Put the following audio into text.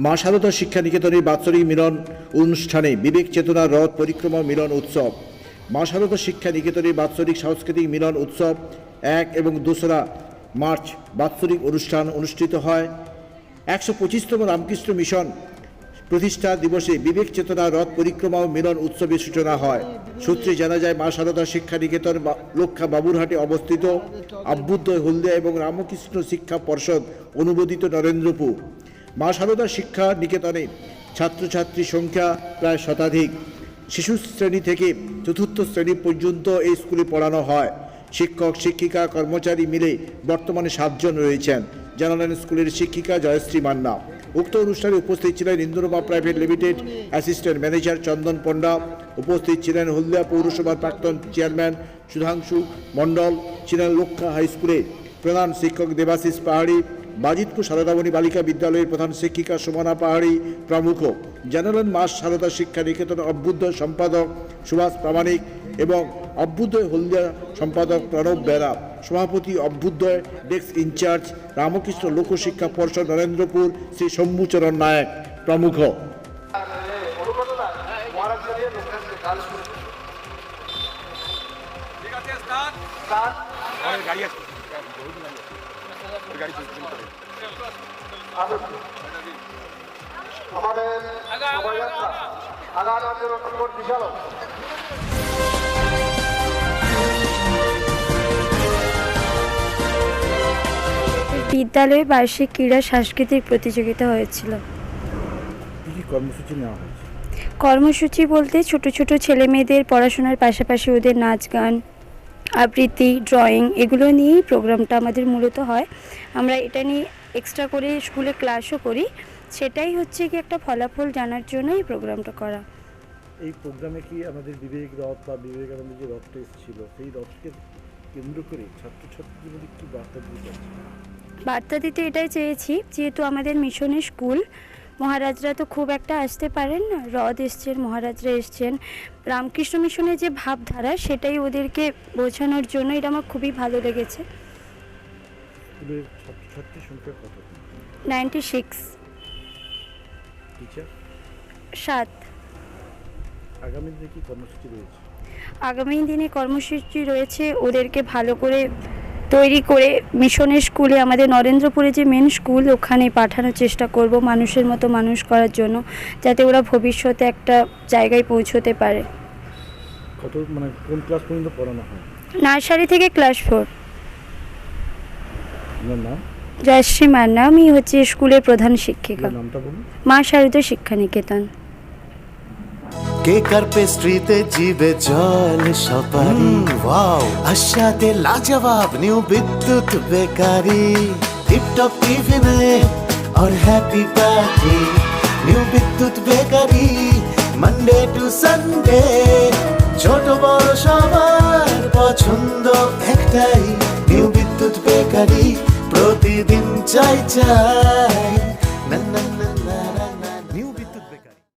মা শারদা শিক্ষা নিকেতনের বাৎসরিক মিলন অনুষ্ঠানে বিবেক চেতনা রথ পরিক্রমা মিলন উৎসব। মা শারদা শিক্ষা নিকেতনের বাৎসরিক সাংস্কৃতিক মিলন উৎসব 1 এবং 2 মার্চ বাৎসরিক অনুষ্ঠান অনুষ্ঠিত হয়। 125তম রামকৃষ্ণ মিশন প্রতিষ্ঠা দিবসে বিবেক চেতনা রথ পরিক্রমা ও মিলন উৎসবের সূচনা হয়। সূত্রে জানা যায়, মা শারদা শিক্ষা নিকেতন লক্ষা বাবুরহাটে অবস্থিত, অভ্যুদয় হলদিয়া এবং রামকৃষ্ণ শিক্ষা পর্ষদ অনুমোদিত নরেন্দ্রপুর। মা শারদা শিক্ষা নিকেতনে ছাত্রছাত্রীর সংখ্যা প্রায় শতাধিক। শিশু শ্রেণী থেকে 4র্থ শ্রেণী পর্যন্ত এই স্কুলে পড়ানো হয়। শিক্ষক শিক্ষিকা কর্মচারী মিলে বর্তমানে 7 জন রয়েছেন, জানালেন স্কুলের শিক্ষিকা জয়শ্রী মান্না। উক্ত অনুষ্ঠানে উপস্থিত ছিলেন ইন্দ্রমা প্রাইভেট লিমিটেড অ্যাসিস্ট্যান্ট ম্যানেজার চন্দন পণ্ডা, উপস্থিত ছিলেন হলদিয়া পৌরসভার প্রাক্তন চেয়ারম্যান সুধাংশু মণ্ডল, ছিলেন লক্ষা হাই স্কুলের প্রধান শিক্ষক দেবাশিস পাহাড়ি, বাজিতপুর সারদামণি বালিকা বিদ্যালয়ের প্রধান শিক্ষিকা সুমনা পাহাড়ি প্রমুখ। জানালেন মা শারদা শিক্ষা নিকেতন অভ্যুদয় সম্পাদক সুভাষ প্রামাণিক এবং অভ্যুদয় হলদিয়া সম্পাদক প্রণব বেরা, সভাপতি অভ্যুদয় ডেস্ক ইনচার্জ রামকৃষ্ণ লোকশিক্ষা পর্ষদ নরেন্দ্রপুর শ্রী শম্ভুচরণ নায়ক প্রমুখ। বিদ্যালয়ে বার্ষিক ক্রীড়া সাংস্কৃতিক প্রতিযোগিতা হয়েছিল। কর্মসূচি বলতে ছোট ছোট ছেলে মেয়েদের পড়াশোনার পাশাপাশি ওদের নাচ গান আবৃত্তি ড্রয়িং এগুলো নিয়েই প্রোগ্রামটা আমাদের মূলত হয়। আমরা এটা নিয়ে এক্সট্রা করে স্কুলে ক্লাসও করি, সেটাই হচ্ছে কি একটা ফলাফল জানার জন্য এই প্রোগ্রামটা করা। এই প্রোগ্রামে কি আমাদের বিবেক রথ বা বিবেকানন্দ যে রথটা এসেছিল সেই রথকে কেন্দ্র করে ছাত্রছাত্রীদের কি বার্তা দিতে চাচ্ছি? বার্তা দিতে এটাই চেয়েছি, যেহেতু আমাদের মিশনের স্কুল, মহারাজরা তো খুব একটা আসতে পারেন না, রথ এসছেন, মহারাজরা এসছেন, রামকৃষ্ণ মিশনের যে ভাবধারা সেটাই ওদেরকে বোঝানোর জন্য এটা আমার খুবই ভালো লেগেছে। স্কুলের ছাত্রছাত্রীর সংখ্যা কত? 96। টিচার 7। আগামী দিনে কি কর্মসূচি রয়েছে? আগামী দিনে কর্মসূচি রয়েছে ওদেরকে ভালো করে তৈরি করে মিশনের স্কুলে, আমাদের নরেন্দ্রপুরে যে মেন স্কুল, ওখানে পাঠানোর চেষ্টা করব মানুষের মতো মানুষ করার জন্য, যাতে ওরা ভবিষ্যতে একটা জায়গায় পৌঁছতে পারে। কত মানে কোন ক্লাস পর্যন্ত পড়ানো হয়? নার্সারি থেকে ক্লাস 4। আপনার নাম? জয়শ্রী মান্না, আমি হচ্ছে স্কুলের প্রধান শিক্ষিকা। নামটা বলুন। মা শারদা শিক্ষা নিকেতন। কেক আর পেস্ট্রিতে জিভে জল সপারি, ওয়াও আশাতে লাজবাব নিউ বিদ্যুৎ বেকারি, টিপটপ টিফিনে और हैप्पी पार्टी, নিউ বিদ্যুৎ বেকারি মানডে টু সানডে, ছোট বড় সবার পছন্দ একটাই, নিউ বিদ্যুৎ বেকারি প্রতিদিন চাই চাই।